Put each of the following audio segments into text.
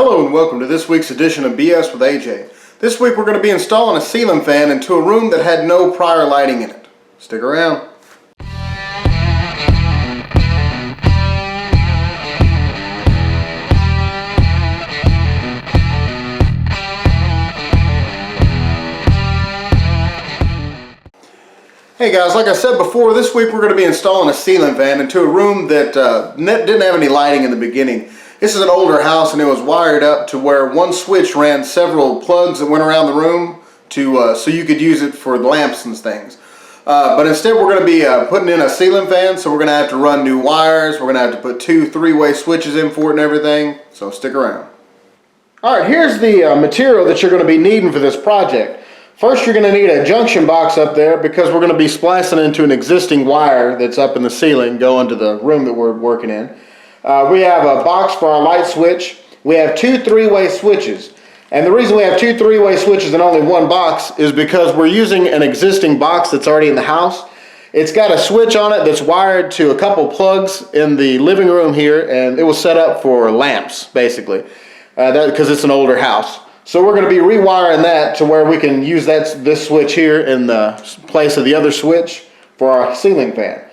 Hello and welcome to this week's edition of BS with AJ. This week we're going to be installing a ceiling fan into a room that had no prior lighting in it. Stick around. Hey guys, like I said before, this week we're going to be installing a ceiling fan into a room that didn't have any lighting in the beginning. This is an older house and it was wired up to where one switch ran several plugs that went around the room so you could use it for lamps and things. But instead we're going to be putting in a ceiling fan, so we're going to have to run new wires. We're going to have to put two three-way switches in for it and everything, so stick around. Alright, here's the material that you're going to be needing for this project. First, you're going to need a junction box up there because we're going to be splicing into an existing wire that's up in the ceiling going to the room that we're working in. We have a box for our light switch. We have two three-way switches. And the reason we have two three-way switches and only one box is because we're using an existing box that's already in the house. It's got a switch on it that's wired to a couple plugs in the living room here, and it was set up for lamps, basically, because it's an older house. So we're going to be rewiring that to where we can use this switch here in the place of the other switch for our ceiling fan.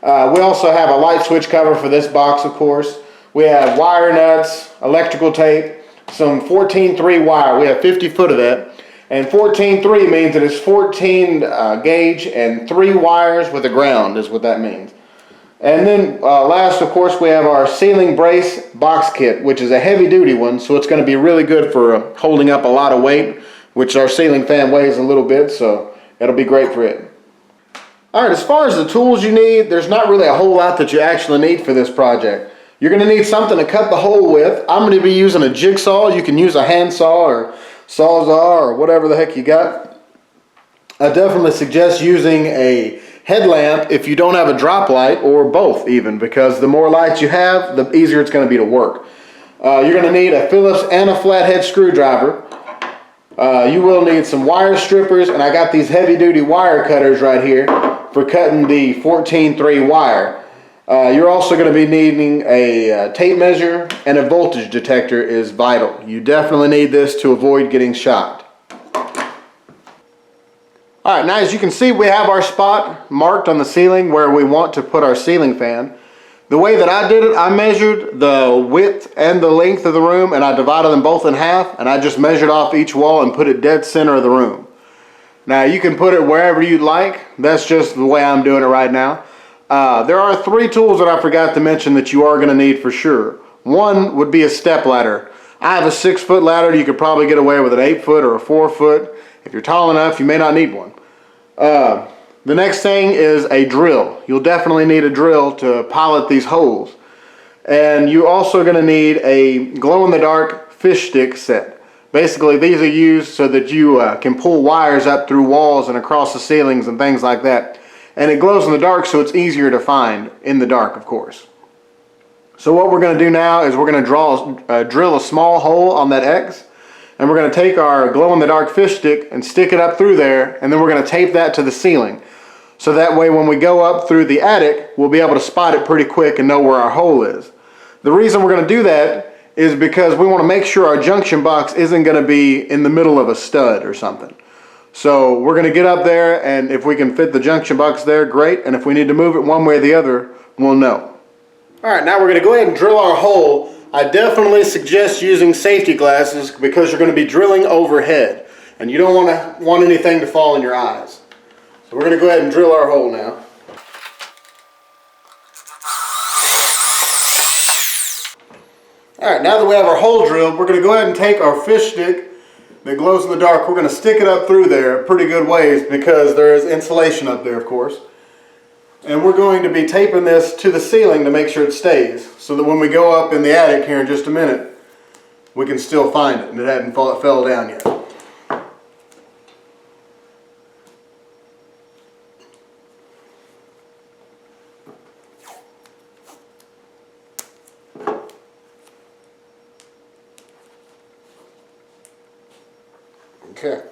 We also have a light switch cover for this box, of course. We have wire nuts, electrical tape, some 14-3 wire. We have 50 foot of that. And 14-3 means that it's 14 gauge and 3 wires with a ground is what that means. And then last, of course, we have our ceiling brace box kit, which is a heavy duty one, so it's going to be really good for holding up a lot of weight, which our ceiling fan weighs a little bit, so it'll be great for it. Alright, as far as the tools you need, there's not really a whole lot that you actually need for this project. You're going to need something to cut the hole with. I'm going to be using a jigsaw. You can use a handsaw or sawzall or whatever the heck you got. I definitely suggest using a headlamp if you don't have a drop light, or both even, because the more lights you have, the easier it's going to be to work. You're going to need a Phillips and a flathead screwdriver. You will need some wire strippers, and I got these heavy duty wire cutters right here for cutting the 14-3 wire. You're also going to be needing a tape measure, and a voltage detector is vital. You definitely need this to avoid getting shocked. Alright, now as you can see, we have our spot marked on the ceiling where we want to put our ceiling fan. The way that I did it, I measured the width and the length of the room, and I divided them both in half, and I just measured off each wall and put it dead center of the room. Now you can put it wherever you'd like. That's just the way I'm doing it right now. There are 3 tools that I forgot to mention that you are going to need for sure. One would be a step ladder. I have a 6-foot ladder. You could probably get away with an 8-foot or a 4-foot. If you're tall enough, you may not need one. The next thing is a drill. You'll definitely need a drill to pilot these holes. And you're also going to need a glow-in-the-dark fish stick set. Basically, these are used so that you can pull wires up through walls and across the ceilings and things like that. And it glows in the dark, so it's easier to find in the dark, of course. So what we're going to do now is we're going to drill a small hole on that X. And we're going to take our glow-in-the-dark fish stick and stick it up through there, and then we're going to tape that to the ceiling. So that way when we go up through the attic, we'll be able to spot it pretty quick and know where our hole is. The reason we're going to do that is because we want to make sure our junction box isn't going to be in the middle of a stud or something. So we're going to get up there, and if we can fit the junction box there, great. And if we need to move it one way or the other, we'll know. Alright, now we're going to go ahead and drill our hole. I definitely suggest using safety glasses because you're going to be drilling overhead and you don't want anything to fall in your eyes. So we're going to go ahead and drill our hole now. Alright, now that we have our hole drilled, we're going to go ahead and take our fish stick that glows in the dark. We're going to stick it up through there pretty good ways because there is insulation up there, of course. And we're going to be taping this to the ceiling to make sure it stays, so that when we go up in the attic here in just a minute, we can still find it and it hadn't fell down yet. Okay.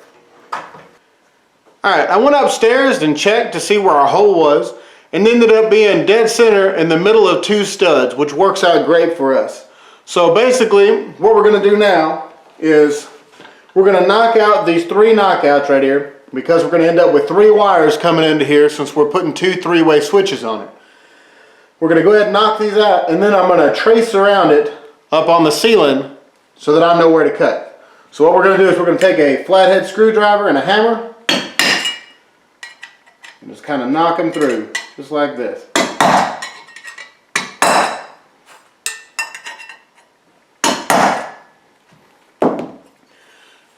Alright, I went upstairs and checked to see where our hole was, and ended up being dead center in the middle of 2 studs, which works out great for us. So basically, what we're going to do now is we're going to knock out these 3 knockouts right here, because we're going to end up with 3 wires coming into here since we're putting 2 3-way switches on it. We're going to go ahead and knock these out, and then I'm going to trace around it up on the ceiling so that I know where to cut. So what we're going to do is we're going to take a flathead screwdriver and a hammer and just kind of knock them through, just like this.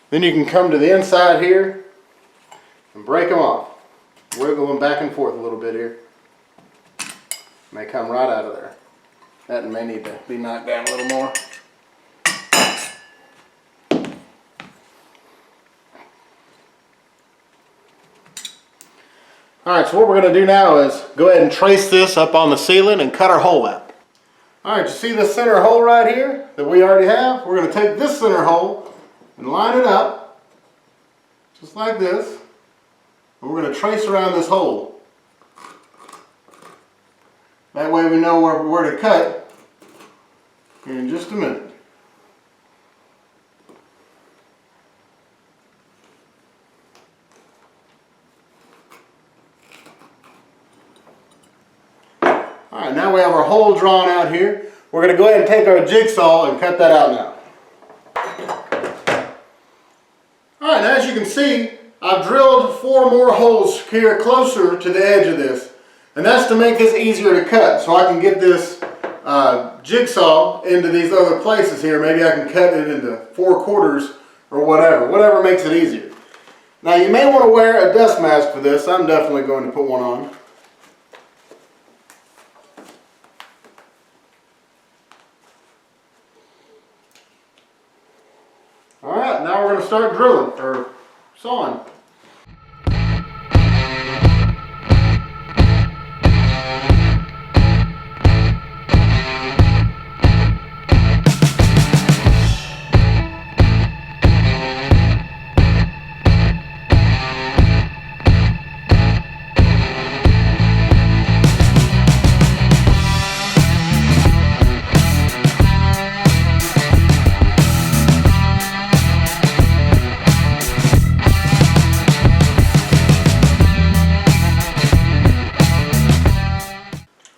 Then you can come to the inside here and break them off. Wiggle them back and forth a little bit here. May come right out of there. That may need to be knocked down a little more. Alright, so what we're going to do now is go ahead and trace this up on the ceiling and cut our hole out. Alright, you see this center hole right here that we already have? We're going to take this center hole and line it up just like this, and we're going to trace around this hole. That way we know where to cut in just a minute. Alright, now we have our hole drawn out here. We're going to go ahead and take our jigsaw and cut that out now. Alright, now as you can see, I've drilled 4 more holes here closer to the edge of this. And that's to make this easier to cut, so I can get this jigsaw into these other places here. Maybe I can cut it into 4 quarters or whatever makes it easier. Now you may want to wear a dust mask for this. I'm definitely going to put one on. Alright, now we're going to start drilling, or sawing.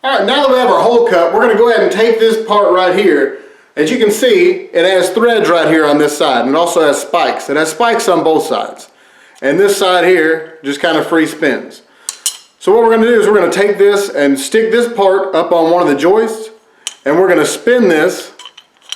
Alright, now that we have our hole cut, we're going to go ahead and take this part right here. As you can see, it has threads right here on this side, and it also has spikes. It has spikes on both sides. And this side here just kind of free spins. So what we're going to do is we're going to take this and stick this part up on one of the joists, and we're going to spin this.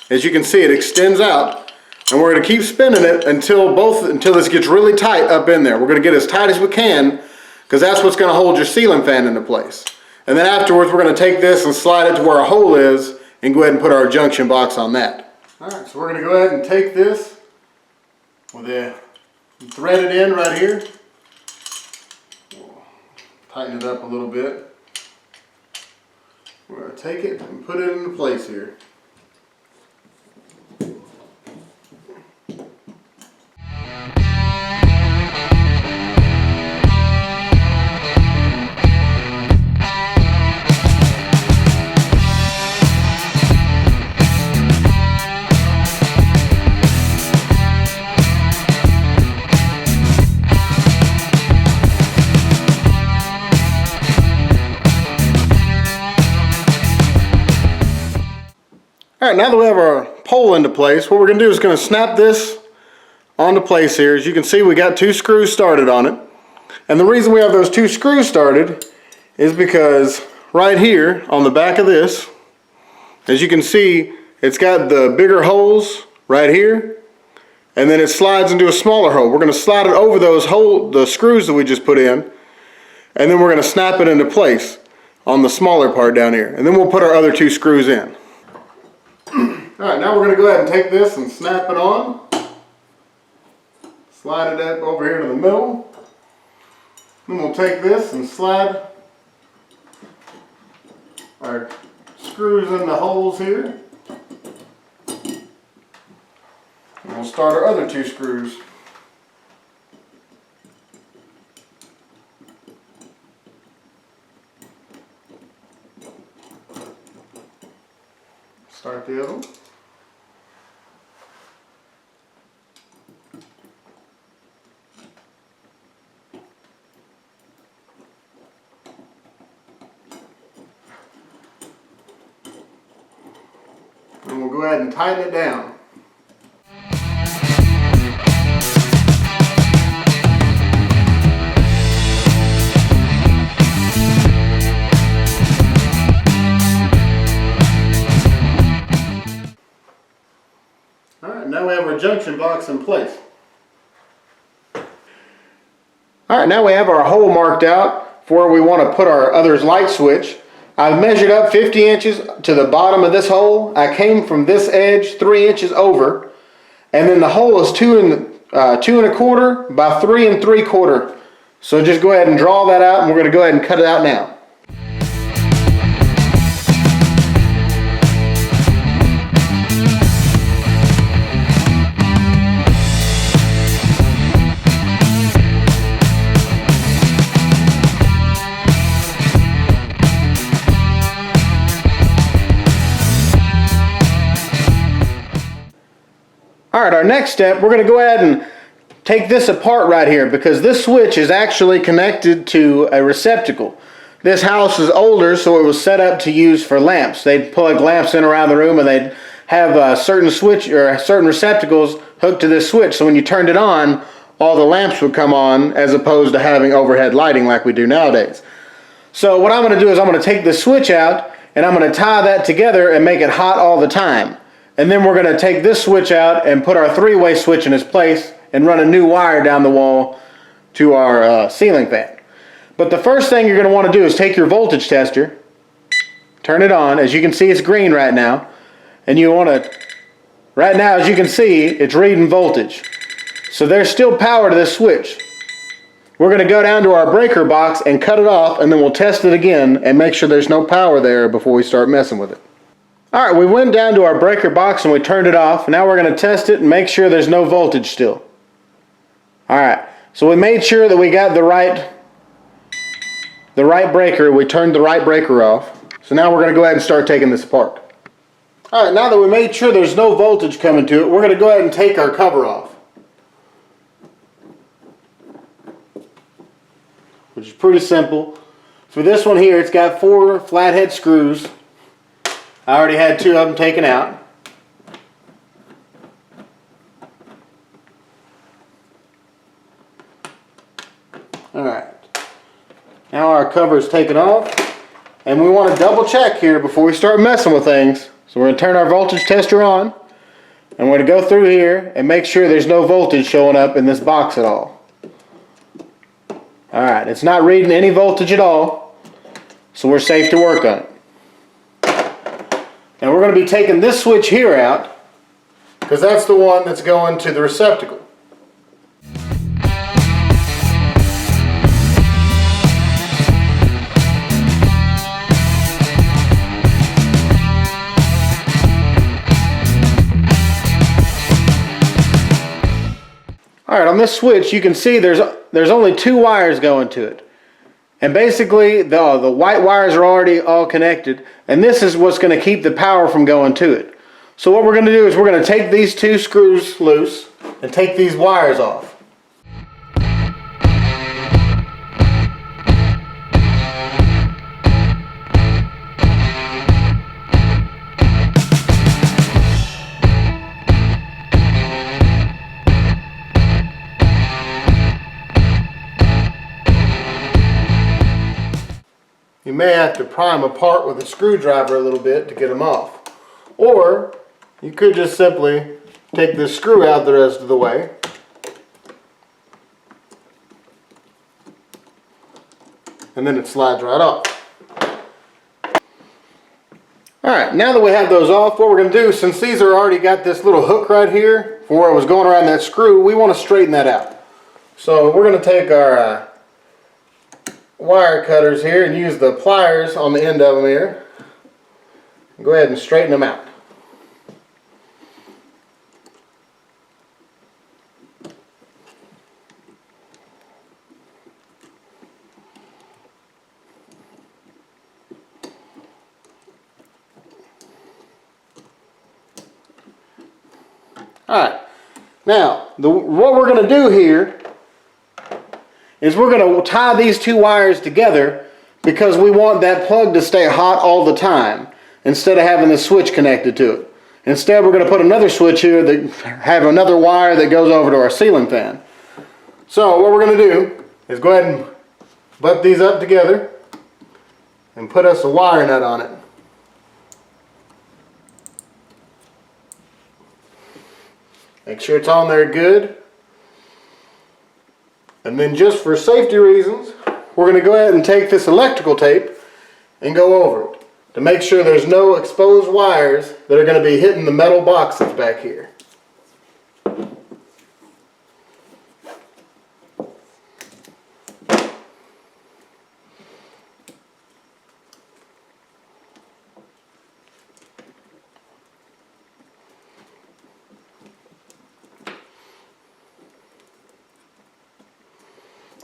As you can see, it extends out, and we're going to keep spinning it until this gets really tight up in there. We're going to get as tight as we can, because that's what's going to hold your ceiling fan into place. And then afterwards, we're going to take this and slide it to where our hole is and go ahead and put our junction box on that. Alright, so we're going to go ahead and take this with a threaded end right here. Tighten it up a little bit. We're going to take it and put it into place here. Alright, now that we have our pole into place, what we're going to do is going to snap this onto place here. As you can see, we got 2 screws started on it. And the reason we have those 2 screws started is because right here on the back of this, as you can see, it's got the bigger holes right here, and then it slides into a smaller hole. We're going to slide it over the screws that we just put in, and then we're going to snap it into place on the smaller part down here. And then we'll put our other 2 screws in. Alright, now we're going to go ahead and take this and snap it on. Slide it up over here to the middle. Then we'll take this and slide our screws in the holes here. And we'll start our other 2 screws. Start the other one. go ahead and tighten it down. Alright, now we have our junction box in place. Alright, now we have our hole marked out for where we want to put our other light switch. I've measured up 50 inches to the bottom of this hole. I came from this edge 3 inches over, and then the hole is 2 1/4 by 3 3/4. So just go ahead and draw that out, and we're going to go ahead and cut it out now. Alright, our next step, we're going to go ahead and take this apart right here, because this switch is actually connected to a receptacle. This house is older, so it was set up to use for lamps. They'd plug lamps in around the room, and they'd have certain receptacles hooked to this switch, so when you turned it on, all the lamps would come on, as opposed to having overhead lighting like we do nowadays. So what I'm going to do is I'm going to take the switch out, and I'm going to tie that together and make it hot all the time. And then we're going to take this switch out and put our 3-way switch in its place and run a new wire down the wall to our ceiling fan. But the first thing you're going to want to do is take your voltage tester, turn it on. As you can see, it's green right now. And you want to, right now, as you can see, it's reading voltage. So there's still power to this switch. We're going to go down to our breaker box and cut it off, and then we'll test it again and make sure there's no power there before we start messing with it. Alright, we went down to our breaker box and we turned it off. Now we're going to test it and make sure there's no voltage still. Alright, so we made sure that we got the right breaker. We turned the right breaker off. So now we're going to go ahead and start taking this apart. Alright, now that we made sure there's no voltage coming to it, we're going to go ahead and take our cover off, which is pretty simple. For this one here, it's got 4 flathead screws. I already had 2 of them taken out. Alright. Now our cover is taken off. And we want to double check here before we start messing with things. So we're going to turn our voltage tester on. And we're going to go through here and make sure there's no voltage showing up in this box at all. Alright, it's not reading any voltage at all. So we're safe to work on it. And we're going to be taking this switch here out, because that's the one that's going to the receptacle. Alright, on this switch you can see there's only 2 wires going to it. And basically the white wires are already all connected, and this is what's going to keep the power from going to it. So what we're going to do is we're going to take these 2 screws loose and take these wires off. You may have to pry them apart with a screwdriver a little bit to get them off. Or you could just simply take this screw out the rest of the way. And then it slides right off. Alright, now that we have those off, what we're going to do, since these are already got this little hook right here for where it was going around that screw, we want to straighten that out. So we're going to take our wire cutters here and use the pliers on the end of them here. Go ahead and straighten them out. Alright, now what we're going to do here is we're going to tie these 2 wires together, because we want that plug to stay hot all the time instead of having the switch connected to it. Instead, we're going to put another switch here that have another wire that goes over to our ceiling fan. So what we're going to do is go ahead and butt these up together and put us a wire nut on it. Make sure it's on there good. And then just for safety reasons, we're going to go ahead and take this electrical tape and go over it to make sure there's no exposed wires that are going to be hitting the metal box that's back here.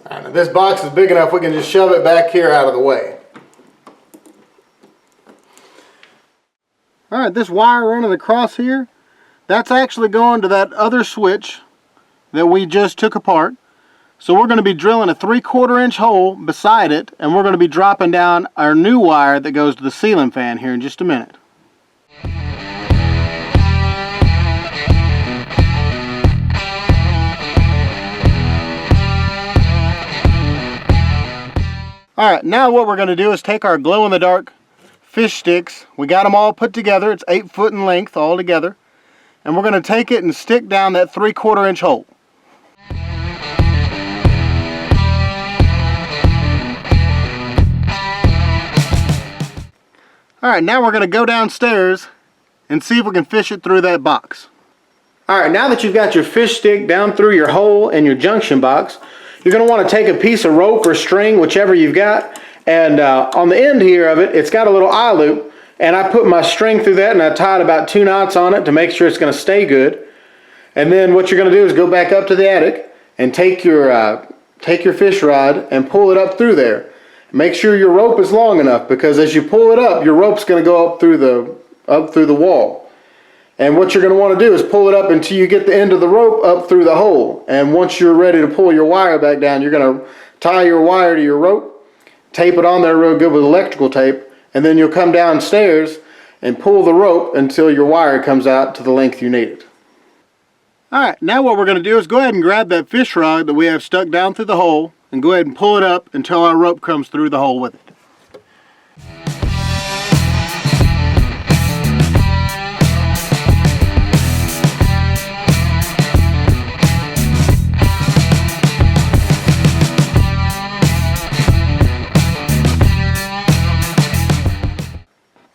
Alright, now this box is big enough we can just shove it back here out of the way. Alright, this wire running across here, that's actually going to that other switch that we just took apart. So we're going to be drilling a 3/4 inch hole beside it, and we're going to be dropping down our new wire that goes to the ceiling fan here in just a minute. Alright, now what we're going to do is take our glow-in-the-dark fish sticks. We got them all put together. It's 8 foot in length all together. And we're going to take it and stick down that 3/4 inch hole. Alright, now we're going to go downstairs and see if we can fish it through that box. Alright, now that you've got your fish stick down through your hole and your junction box, you're going to want to take a piece of rope or string, whichever you've got, and on the end here of it, it's got a little eye loop, and I put my string through that and I tied about 2 knots on it to make sure it's going to stay good. And then what you're going to do is go back up to the attic and take your fish rod and pull it up through there. Make sure your rope is long enough, because as you pull it up, your rope's going to go up through the wall. And what you're going to want to do is pull it up until you get the end of the rope up through the hole. And once you're ready to pull your wire back down, you're going to tie your wire to your rope, tape it on there real good with electrical tape, and then you'll come downstairs and pull the rope until your wire comes out to the length you need it. Alright, now what we're going to do is go ahead and grab that fish rod that we have stuck down through the hole and go ahead and pull it up until our rope comes through the hole with it.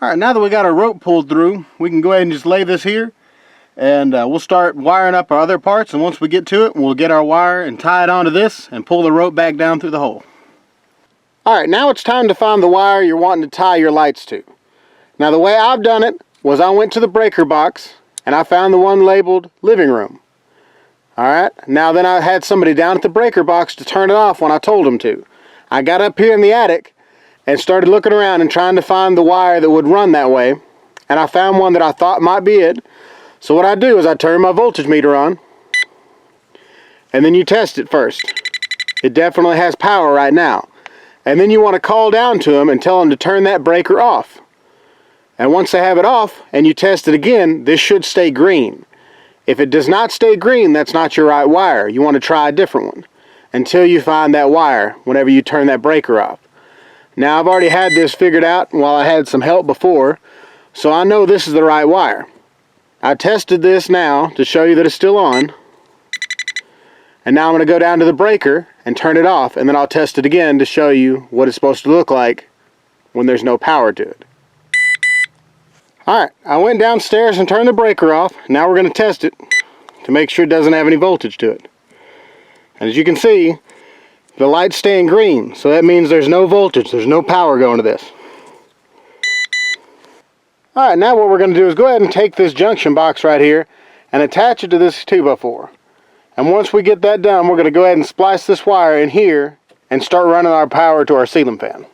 Alright, now that we got our rope pulled through, we can go ahead and just lay this here, and we'll start wiring up our other parts, and once we get to it, we'll get our wire and tie it onto this and pull the rope back down through the hole. Alright, now it's time to find the wire you're wanting to tie your lights to. Now the way I've done it was I went to the breaker box and I found the one labeled living room. Alright, now then I had somebody down at the breaker box to turn it off when I told them to. I got up here in the attic and started looking around and trying to find the wire that would run that way, and I found one that I thought might be it. So what I do is I turn my voltage meter on, and then you test it first. It definitely has power right now. And then you want to call down to them and tell them to turn that breaker off. And once they have it off and you test it again, this should stay green. If it does not stay green, that's not your right wire. You want to try a different one until you find that wire whenever you turn that breaker off. Now I've already had this figured out while I had some help before, so I know this is the right wire. I tested this now to show you that it's still on, and now I'm going to go down to the breaker and turn it off, and then I'll test it again to show you what it's supposed to look like when there's no power to it. Alright, I went downstairs and turned the breaker off. Now we're going to test it to make sure it doesn't have any voltage to it. And as you can see, the light's staying green, so that means there's no voltage, there's no power going to this. Alright, now what we're going to do is go ahead and take this junction box right here and attach it to this 2x4. And once we get that done, we're going to go ahead and splice this wire in here and start running our power to our ceiling fan.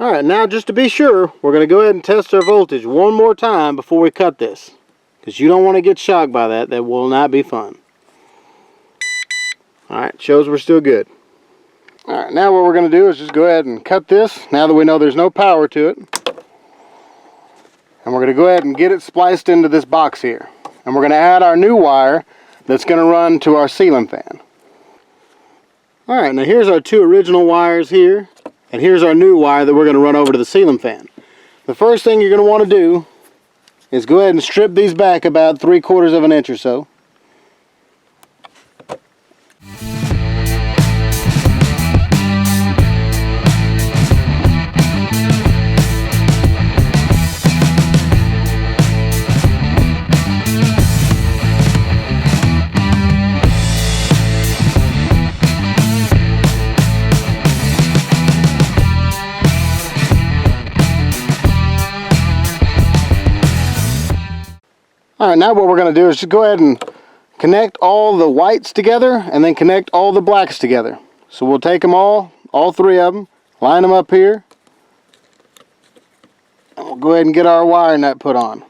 Alright, now just to be sure, we're going to go ahead and test our voltage one more time before we cut this. Because you don't want to get shocked by that. That will not be fun. Alright, shows we're still good. Alright, now what we're going to do is just go ahead and cut this, now that we know there's no power to it. And we're going to go ahead and get it spliced into this box here. And we're going to add our new wire that's going to run to our ceiling fan. Alright, now here's our two original wires here. And here's our new wire that we're going to run over to the ceiling fan. The first thing you're going to want to do is go ahead and strip these back about 3/4 of an inch or so. Alright, now what we're going to do is just go ahead and connect all the whites together and then connect all the blacks together. So we'll take them all three of them, line them up here, and we'll go ahead and get our wire nut put on.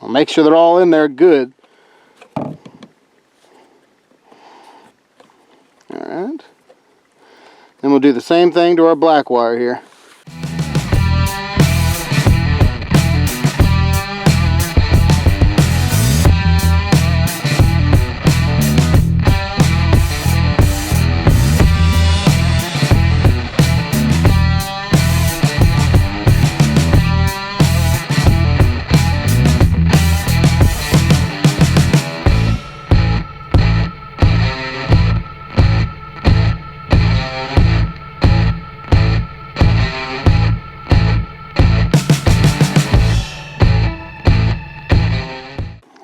I'll make sure they're all in there good. Alright. Then we'll do the same thing to our black wire here.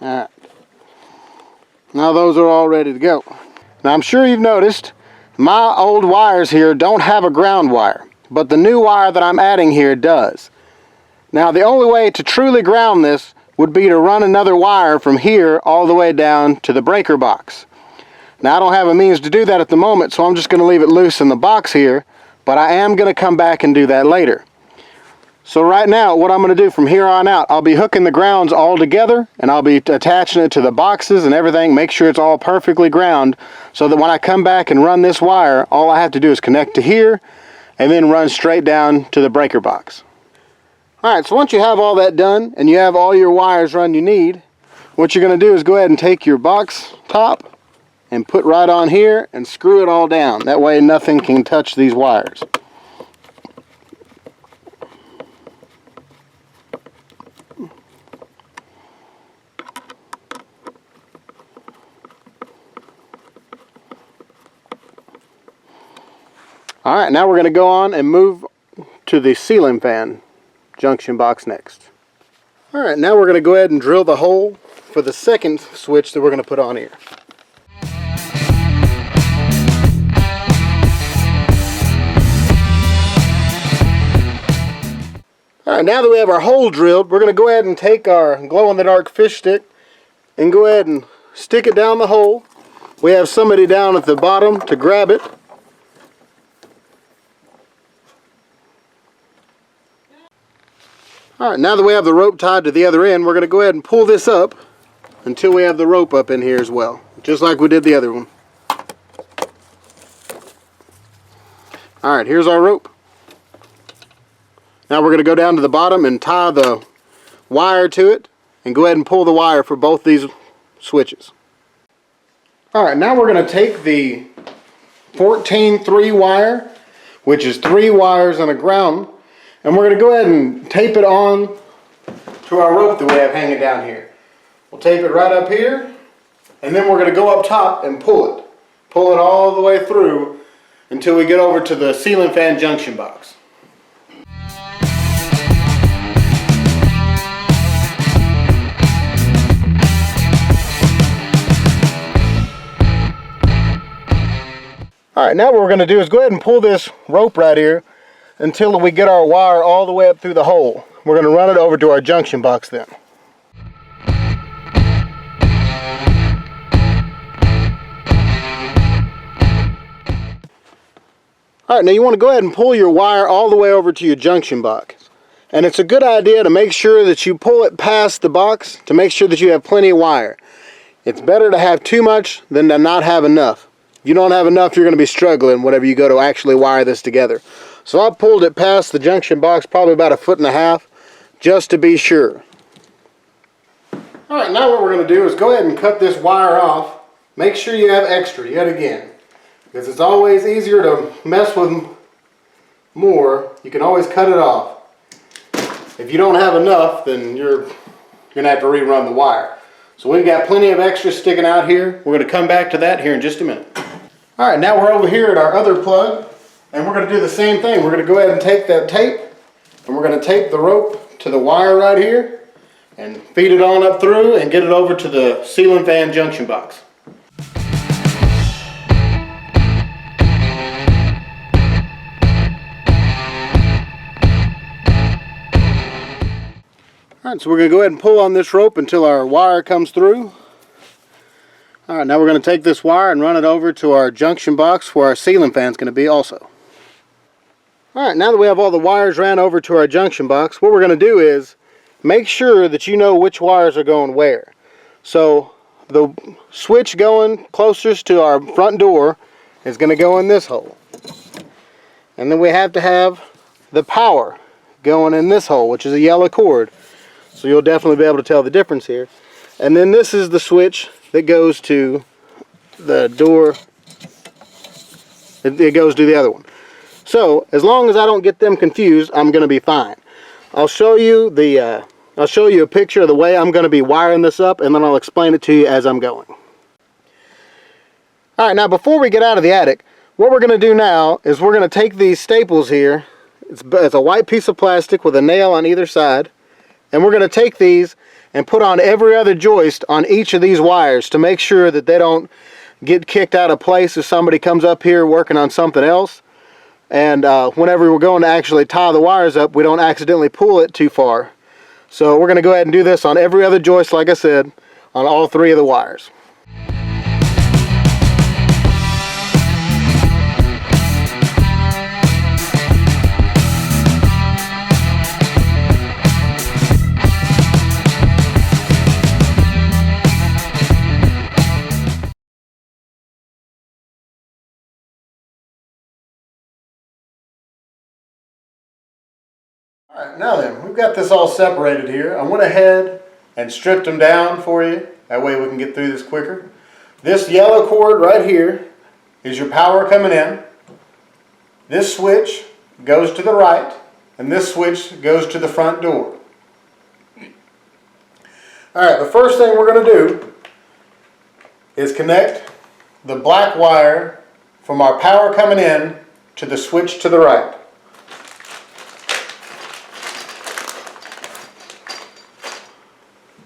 Alright, now those are all ready to go. Now I'm sure you've noticed my old wires here don't have a ground wire, but the new wire that I'm adding here does. Now the only way to truly ground this would be to run another wire from here all the way down to the breaker box. Now I don't have a means to do that at the moment, so I'm just going to leave it loose in the box here, but I am going to come back and do that later. So right now, what I'm going to do from here on out, I'll be hooking the grounds all together, and I'll be attaching it to the boxes and everything, make sure it's all perfectly ground, so that when I come back and run this wire, all I have to do is connect to here, and then run straight down to the breaker box. Alright, so once you have all that done, and you have all your wires run you need, what you're going to do is go ahead and take your box top, and put right on here, and screw it all down. That way nothing can touch these wires. Alright, now we're going to go on and move to the ceiling fan junction box next. Alright, now we're going to go ahead and drill the hole for the second switch that we're going to put on here. Alright, now that we have our hole drilled, we're going to go ahead and take our glow-in-the-dark fish stick and go ahead and stick it down the hole. We have somebody down at the bottom to grab it. Alright, now that we have the rope tied to the other end, we're going to go ahead and pull this up until we have the rope up in here as well, just like we did the other one. Alright, here's our rope. Now we're going to go down to the bottom and tie the wire to it and go ahead and pull the wire for both these switches. Alright, now we're going to take the 14-3 wire, which is 3 wires and a ground, and we're going to go ahead and tape it on to our rope that we have hanging down here. We'll tape it right up here, and then we're going to go up top and pull it. Pull it all the way through until we get over to the ceiling fan junction box. Alright, now what we're going to do is go ahead and pull this rope right here until we get our wire all the way up through the hole. We're going to run it over to our junction box then. Alright, now you want to go ahead and pull your wire all the way over to your junction box. And it's a good idea to make sure that you pull it past the box to make sure that you have plenty of wire. It's better to have too much than to not have enough. If you don't have enough, you're going to be struggling whenever you go to actually wire this together. So I pulled it past the junction box probably about 1.5 feet just to be sure. Alright, now what we're going to do is go ahead and cut this wire off. Make sure you have extra yet again, because it's always easier to mess with more. You can always cut it off. If you don't have enough, then you're going to have to rerun the wire. So we've got plenty of extra sticking out here. We're going to come back to that here in just a minute. Alright, now we're over here at our other plug, and we're going to do the same thing. We're going to go ahead and take that tape, and we're going to tape the rope to the wire right here, and feed it on up through and get it over to the ceiling fan junction box. Alright, so we're going to go ahead and pull on this rope until our wire comes through. Alright, now we're going to take this wire and run it over to our junction box where our ceiling fan is going to be also. Alright, now that we have all the wires ran over to our junction box, what we're going to do is make sure that you know which wires are going where. So the switch going closest to our front door is going to go in this hole. And then we have to have the power going in this hole, which is a yellow cord. So you'll definitely be able to tell the difference here. And then this is the switch that goes to the door. It goes to the other one. So as long as I don't get them confused, I'm going to be fine. I'll show you a picture of the way I'm going to be wiring this up, and then I'll explain it to you as I'm going. Alright, now before we get out of the attic, what we're going to do now is we're going to take these staples here. It's a white piece of plastic with a nail on either side. And we're going to take these and put on every other joist on each of these wires to make sure that they don't get kicked out of place if somebody comes up here working on something else. And whenever we're going to actually tie the wires up, we don't accidentally pull it too far. So we're going to go ahead and do this on every other joist, like I said, on all 3 of the wires. Alright, now then, we've got this all separated here. I went ahead and stripped them down for you. That way we can get through this quicker. This yellow cord right here is your power coming in. This switch goes to the right, and this switch goes to the front door. Alright, the first thing we're going to do is connect the black wire from our power coming in to the switch to the right.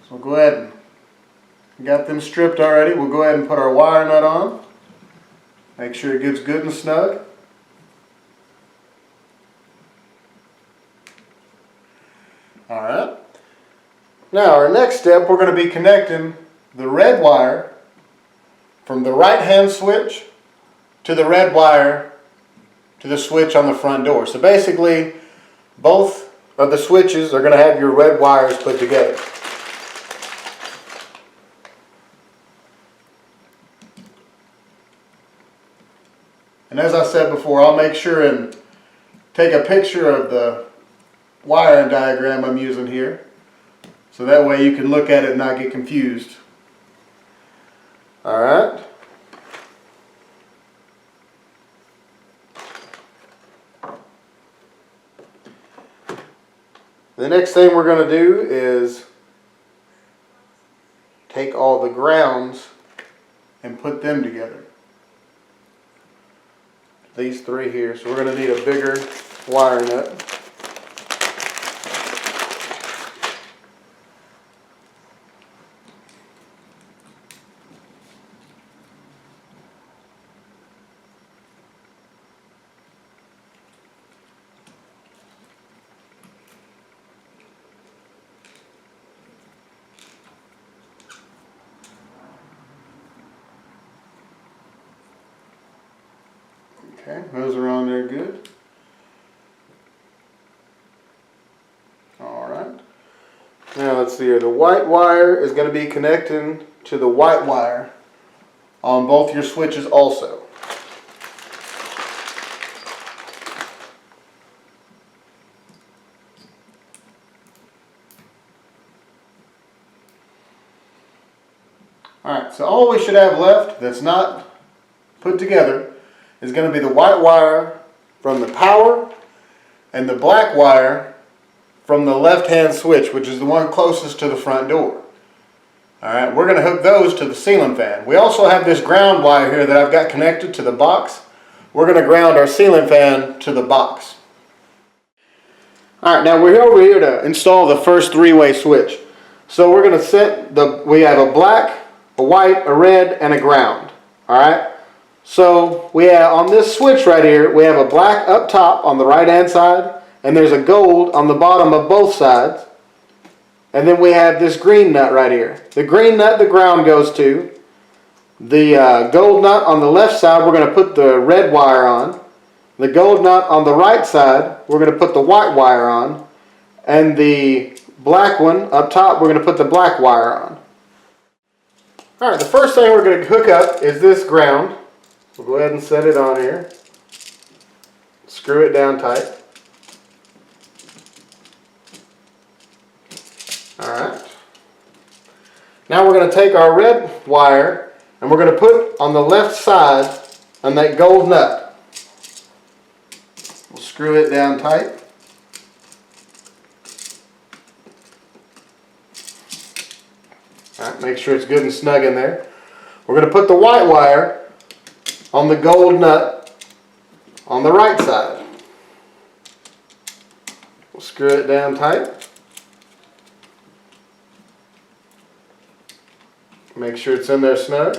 So we'll go ahead and got them stripped already. We'll go ahead and put our wire nut on. Make sure it gets good and snug. Alright. Now our next step, we're going to be connecting the red wire from the right hand switch to the red wire to the switch on the front door. So basically both of the switches are going to have your red wires put together. And as I said before, I'll make sure and take a picture of the wiring diagram I'm using here, so that way you can look at it and not get confused. Alright. The next thing we're going to do is take all the grounds and put them together. These 3 here, so we're going to need a bigger wire nut. Okay, those are on there good. let's see here, the white wire is going to be connecting to the white wire on both your switches also. Alright, so all we should have left that's not put together is going to be the white wire from the power and the black wire from the left-hand switch, which is the one closest to the front door. Alright, we're going to hook those to the ceiling fan. We also have this ground wire here that I've got connected to the box. We're going to ground our ceiling fan to the box. Alright, now we're over here to install the first three-way switch. So we're going to set we have a black, a white, a red, and a ground. Alright, so we have on this switch right here, we have a black up top on the right hand side, and there's a gold on the bottom of both sides. And then we have this green nut right here. The green nut the ground goes to. The gold nut on the left side we're going to put the red wire on. The gold nut on the right side we're going to put the white wire on. And the black one up top we're going to put the black wire on. Alright, the first thing we're going to hook up is this ground. We'll go ahead and set it on here. Screw it down tight. Alright. Now we're going to take our red wire and we're going to put on the left side on that gold nut. We'll screw it down tight. Alright, make sure it's good and snug in there. We're going to put the white wire on the gold nut on the right side. We'll screw it down tight. Make sure it's in there snug.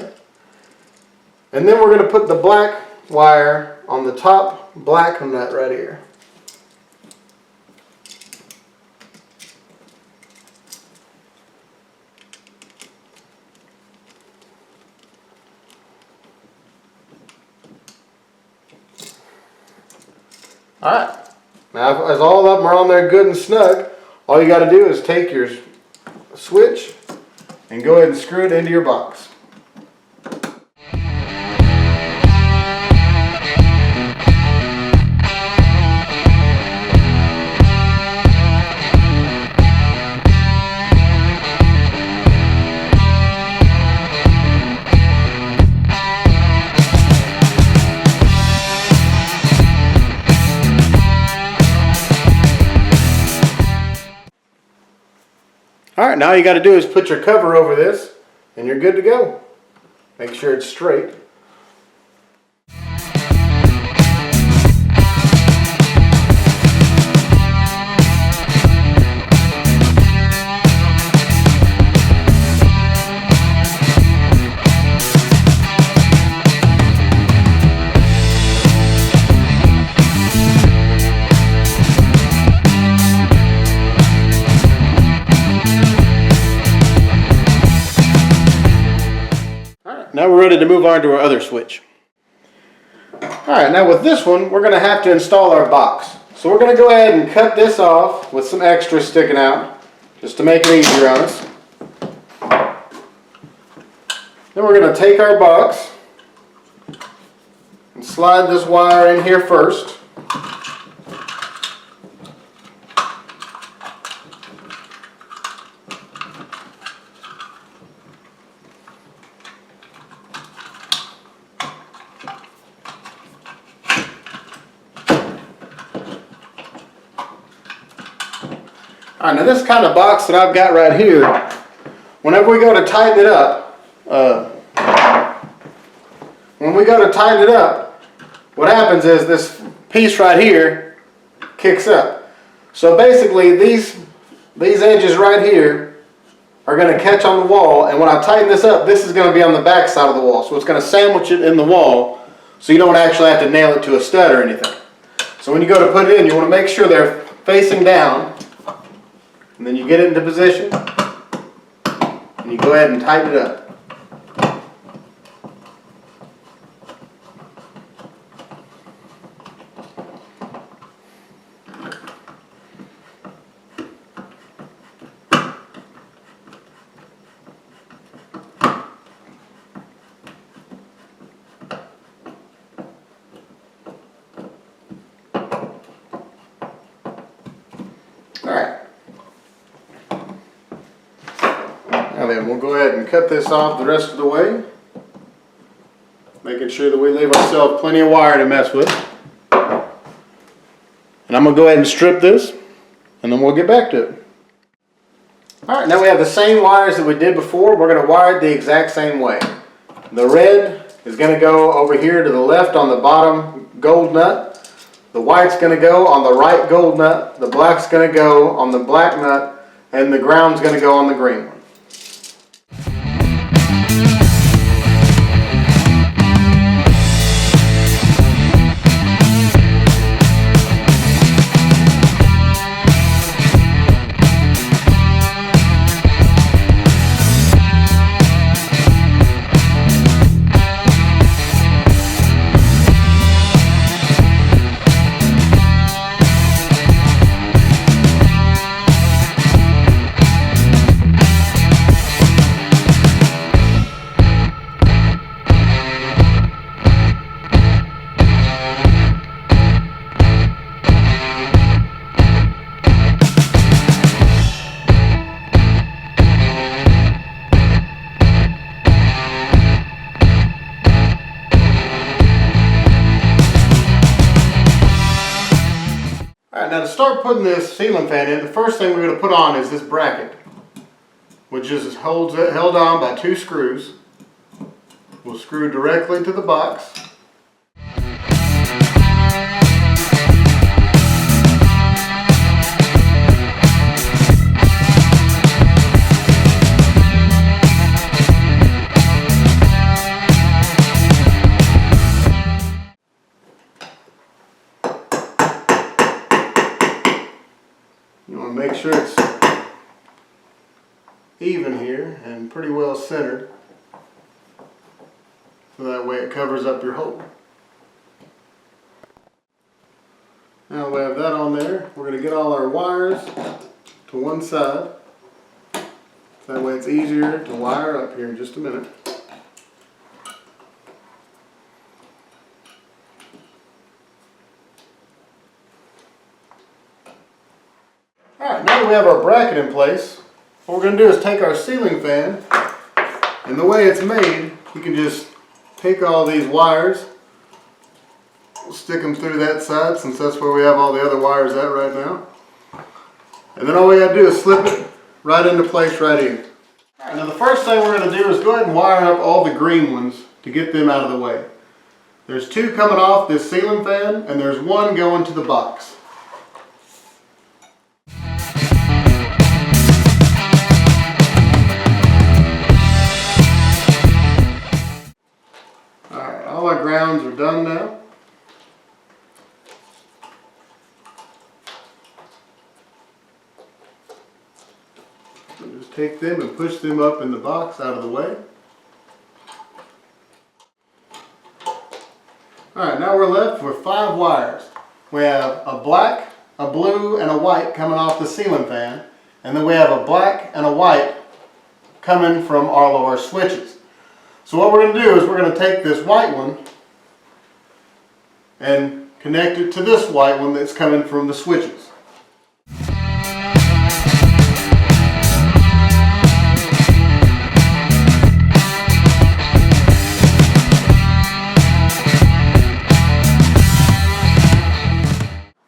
And then we're going to put the black wire on the top black nut right here. Alright, now as all of them are on there good and snug, all you got to do is take your switch and go ahead and screw it into your box. Alright, now all you got to do is put your cover over this and you're good to go. Make sure it's straight. Now we're ready to move on to our other switch. Alright, now with this one, we're going to have to install our box. So we're going to go ahead and cut this off with some extra sticking out, just to make it easier on us. Then we're going to take our box and slide this wire in here first. Alright, now this kind of box that I've got right here, whenever we go to tighten it up, what happens is this piece right here kicks up. So basically these edges right here are going to catch on the wall, and when I tighten this up, this is going to be on the back side of the wall. So it's going to sandwich it in the wall so you don't actually have to nail it to a stud or anything. So when you go to put it in, you want to make sure they're facing down. And then you get it into position, and you go ahead and tighten it up. Now then, we'll go ahead and cut this off the rest of the way, making sure that we leave ourselves plenty of wire to mess with. And I'm going to go ahead and strip this, and then we'll get back to it. Alright, now we have the same wires that we did before. We're going to wire it the exact same way. The red is going to go over here to the left on the bottom gold nut. The white's going to go on the right gold nut. The black's going to go on the black nut. And the ground's going to go on the green one. Now to start putting this ceiling fan in, the first thing we're going to put on is this bracket, which is held on by 2 screws. We'll screw directly to the box. You want to make sure it's even here and pretty well centered, so that way it covers up your hole. Now we have that on there. We're going to get all our wires to one side, so that way it's easier to wire up here in just a minute. Alright, now that we have our bracket in place, what we're going to do is take our ceiling fan, and the way it's made, you can just take all these wires, we'll stick them through that side since that's where we have all the other wires at right now. And then all we got to do is slip it right into place right here. Alright, now the first thing we're going to do is go ahead and wire up all the green ones to get them out of the way. There's 2 coming off this ceiling fan, and there's 1 going to the box. All our grounds are done now. So just take them and push them up in the box out of the way. Alright, now we're left with 5 wires. We have a black, a blue, and a white coming off the ceiling fan. And then we have a black and a white coming from all of our switches. So what we're going to do is we're going to take this white one and connect it to this white one that's coming from the switches.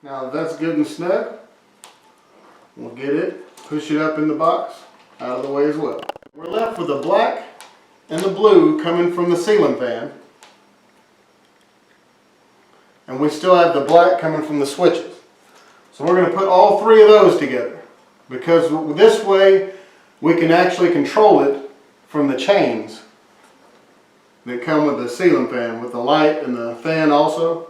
Now that that's good and snug, we'll get it, push it up in the box, out of the way as well. We're left with the black and the blue coming from the ceiling fan, and we still have the black coming from the switches. So we're going to put all 3 of those together, because this way we can actually control it from the chains that come with the ceiling fan, with the light and the fan also.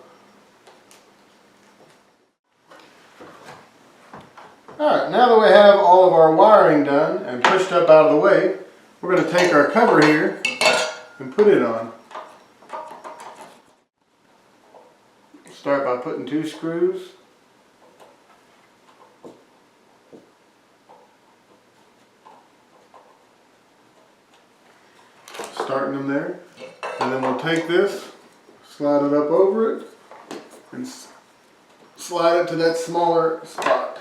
Alright, now that we have all of our wiring done and pushed up out of the way, we're going to take our cover here and put it on. Start by putting 2 screws. Starting them there. And then we'll take this, slide it up over it, and slide it to that smaller spot.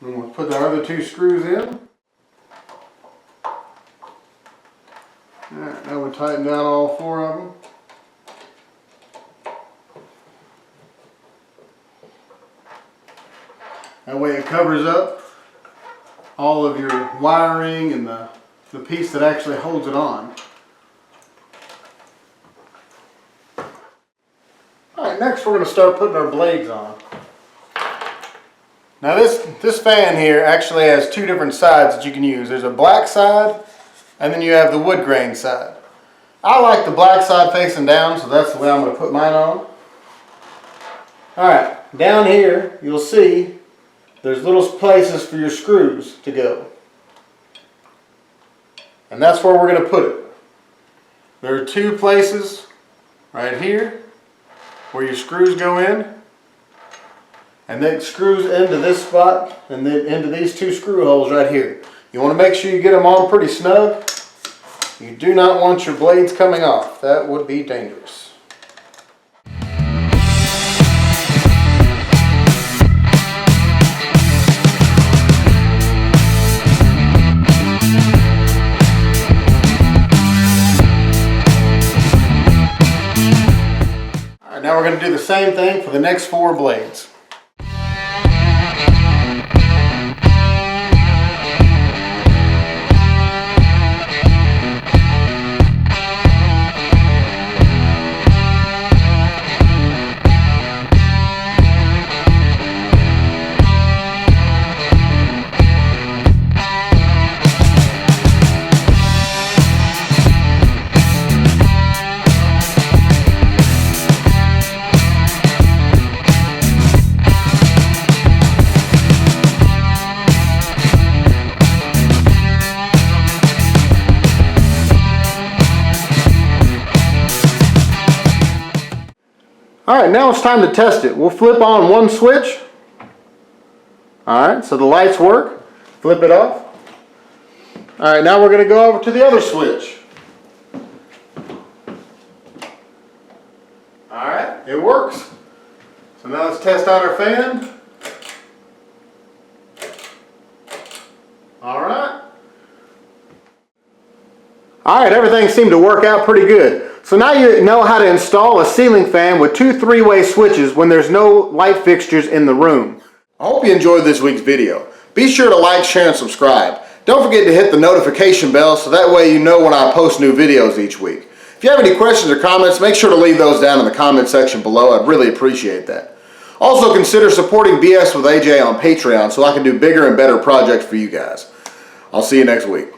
And we'll put the other 2 screws in. Alright, now we tighten down all 4 of them. That way it covers up all of your wiring and the piece that actually holds it on. Alright, next we're going to start putting our blades on. Now this fan here actually has 2 different sides that you can use. There's a black side and then you have the wood grain side. I like the black side facing down, so that's the way I'm going to put mine on. Alright, down here you'll see there's little places for your screws to go. And that's where we're going to put it. There are 2 places right here where your screws go in. And then it screws into this spot and then into these 2 screw holes right here. You want to make sure you get them on pretty snug. You do not want your blades coming off. That would be dangerous. Alright, now we're going to do the same thing for the next 4 blades. Alright, now it's time to test it. We'll flip on 1 switch. Alright, so the lights work. Flip it off. Alright, now we're going to go over to the other switch. Alright, it works. So now let's test out our fan. Alright. Alright, everything seemed to work out pretty good. So now you know how to install a ceiling fan with 2 3-way switches when there's no light fixtures in the room. I hope you enjoyed this week's video. Be sure to like, share, and subscribe. Don't forget to hit the notification bell so that way you know when I post new videos each week. If you have any questions or comments, make sure to leave those down in the comment section below. I'd really appreciate that. Also consider supporting BS with AJ on Patreon so I can do bigger and better projects for you guys. I'll see you next week.